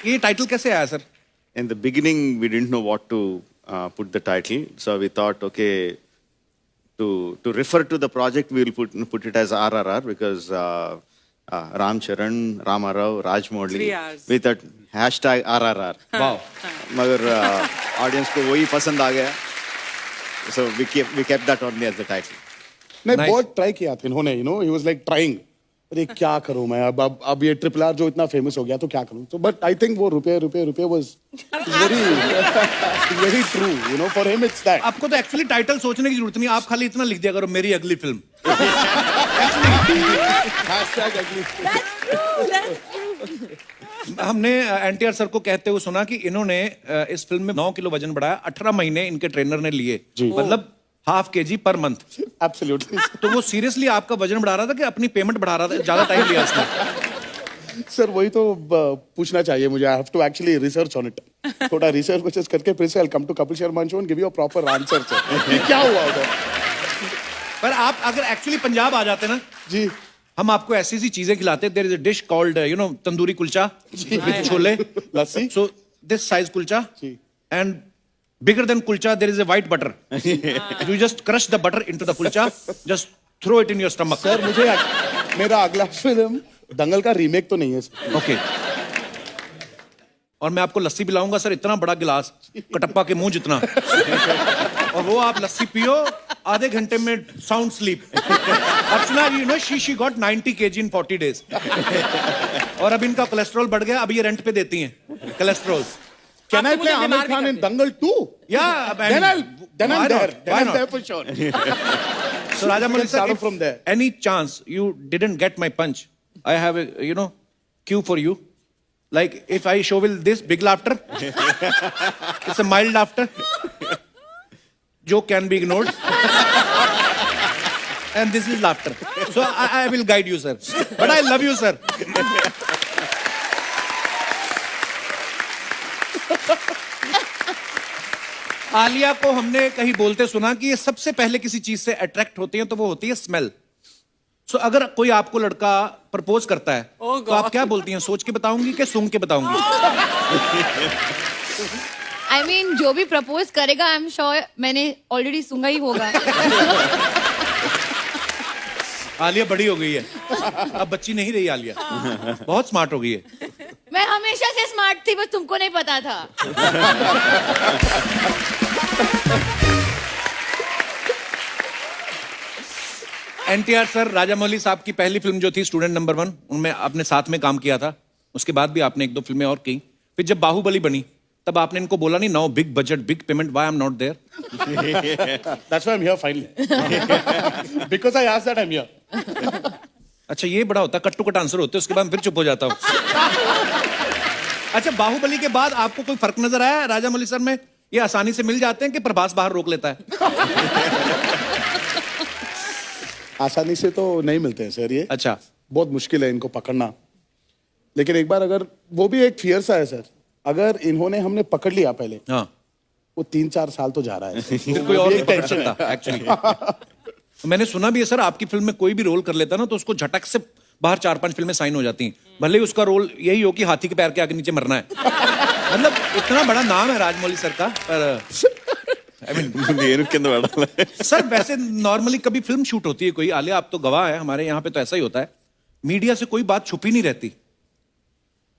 ये टाइटल कैसे आया sir? In the beginning, we didn't know what to put the title, so we thought, okay, to refer to the project, we will put it as RRR because Ram Charan, Rama Rao, Rajmouli 3 hours. with that hashtag RRR. Wow, मगर audience को वही पसंद आ गया, so we kept that only as the title. नहीं Nice. बहुत try किया था इन्होंने, ही वाज लाइक ट्राइंग, अरे क्या करूं मैं, अब ये ट्रिपल आर जो इतना फेमस हो गया तो क्या करूं, तो बट आई थिंक वो रुपए was very true, for him it's that. आपको तो एक्चुअली टाइटल सोचने की जरूरत नहीं, आप खाली इतना लिख दिया करो, मेरी अगली फिल्म. हमने एनटीआर सर को कहते हुए सुना कि इन्होंने इस फिल्म में 9 किलो वजन बढ़ाया, 18 महीने इनके ट्रेनर ने लिए, मतलब ½ kg पर मंथ. एब्सोल्युटली. तो वो सीरियसली आपका वजन बढ़ा रहा था कि अपनी पेमेंट बढ़ा रहा था? ज्यादा टाइम लिया उसने. सर वही तो पूछना चाहिए मुझे, I have to actually research on it, थोड़ा रिसर्च करके फिर से I come to Kapil Sharma show and give you a proper answer sir, क्या हुआ उधर. पर आप अगर एक्चुअली पंजाब आ जाते ना जी, हम आपको ऐसी ऐसी चीजें खिलाते. There is a dish called tandoori kulcha with chole, lassi. So this size kulcha ji. And bigger than kulcha there is a white butter. You just crush the butter into the kulcha, just throw it in your stomach. Sir मुझे मेरा अगला film दंगल का remake तो नहीं है sir. Okay. और मैं आपको लस्सी पिलाऊंगा सर, इतना बड़ा गिलास, कटप्पा के मुंह जितना, और वो आप लस्सी पियो, आधे घंटे में sound sleep. Archana she got 90 kg in 40 days. और अब इनका कोलेस्ट्रॉल बढ़ गया, अब ये रेंट पे देती हैं कोलेस्ट्रॉल. Can I आपको play मुझे Amir बीमार भी Khan in करते. Dangal 2? Yeah, Then I'm why there. not? Then Why I'm not? there for sure. So Rajamouli sir, start if from there. any chance you didn't get my punch, I have a cue for you. Like if I show will this big laughter, it's a mild laughter. Joke can be ignored. And this is laughter. So I will guide you, sir. But I love you, sir. Alia को हमने कहीं बोलते सुना कि ये सबसे पहले किसी चीज से अट्रैक्ट होती है तो वो होती है स्मेल. सो अगर कोई आपको लड़का प्रपोज करता है Oh तो आप God. क्या बोलती हैं? सोच के बताऊंगी कि सूंघ के बताऊंगी? I mean, जो भी प्रपोज करेगा आई एम श्योर मैंने ऑलरेडी सुना ही होगा. आलिया बड़ी हो गई है, अब बच्ची नहीं रही आलिया, बहुत स्मार्ट हो गई है. मैं हमेशा से स्मार्ट थी, बस तुमको नहीं पता था. एनटीआर सर, राजामौली साहब की पहली फिल्म जो थी स्टूडेंट नंबर 1, उनमें आपने साथ में काम किया था. उसके बाद भी आपने 1-2 फिल्में और की. फिर जब बाहुबली बनी तब आपने इनको बोला नहीं, now big budget big payment, why I am not there? That's why I'm here finally. Because I asked that I'm here. अच्छा, ये बड़ा होता, कट टू कट आंसर होते, उसके बाद फिर चुप हो जाता हूँ. अच्छा, बाहुबली के बाद आपको कोई फर्क नजर आया राजामौली सर में? ये आसानी से मिल जाते हैं कि प्रभास बाहर रोक लेता है? आसानी से तो नहीं मिलते हैं सर ये. अच्छा. बहुत मुश्किल है इनको पकड़ना. लेकिन एक बार अगर वो भी एक फियर सा है सर, अगर इन्होंने हमने पकड़ लिया पहले, हाँ, वो 3-4 साल तो जा रहा है. फिर कोई और नहीं पकड़ सकता एक्चुअली. मैंने सुना भी है सर, आपकी फिल्म में कोई भी रोल कर लेता ना तो उसको झटक से बाहर 4-5 फिल्में साइन हो जाती हैं, भले ही उसका रोल यही हो कि हाथी के पैर के आगे नीचे मरना है. मतलब इतना बड़ा नाम है राजमौली सर का. पर सर वैसे नॉर्मली कभी फिल्म शूट होती है कोई, आलिया आप तो गवाह है, हमारे यहाँ पे तो ऐसा ही होता है, मीडिया से कोई बात छुपी नहीं रहती.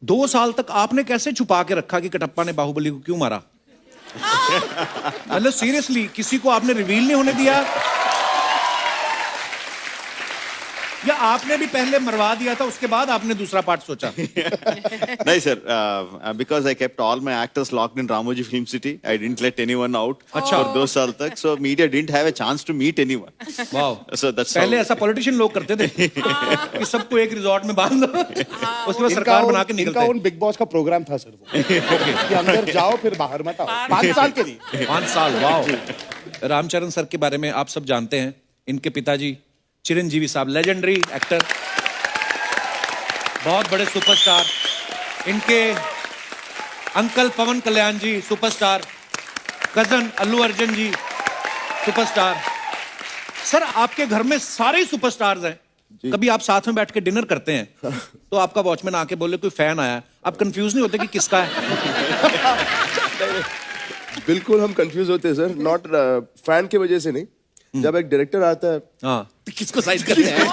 2 साल तक आपने कैसे छुपा के रखा कि कटप्पा ने बाहुबली को क्यों मारा? मतलब सीरियसली किसी को आपने रिवील नहीं होने दिया, या आपने भी पहले मरवा दिया था उसके बाद आपने दूसरा पार्ट सोचा? नहीं sir, because I kept all my actors locked in Ramoji Film City. I didn't let anyone out अच्छा. for 2 साल तक, so media didn't have a chance to meet anyone. Wow. So that's पहले how. ऐसा politician लोग करते थे कि सबको एक रिजॉर्ट में बांध दो, उसके बाद सरकार बना के इनका निकलते. उन बिग बॉस का प्रोग्राम था सर वो, कि अंदर जाओ फिर बाहर मत आओ. 5 साल के लिए. 5 साल. वाओ. रामचरण सर के बारे में आप सब जानते हैं. इनके पिताजी चिरंजीवी साहब, लेजेंडरी एक्टर, बहुत बड़े सुपरस्टार. इनके अंकल पवन कल्याण जी सुपरस्टार, कजन अल्लू अर्जुन जी सुपरस्टार. सर आपके घर में सारे ही सुपरस्टार्स हैं. कभी आप साथ में बैठ के डिनर करते हैं तो आपका वॉचमैन आके बोले कोई फैन आया, आप कंफ्यूज नहीं होते कि किसका है? बिल्कुल हम कंफ्यूज होते हैं सर, नॉट फैन की वजह से नहीं। जब एक डायरेक्टर आता है हाँ, तो किसको साइज करते हैं?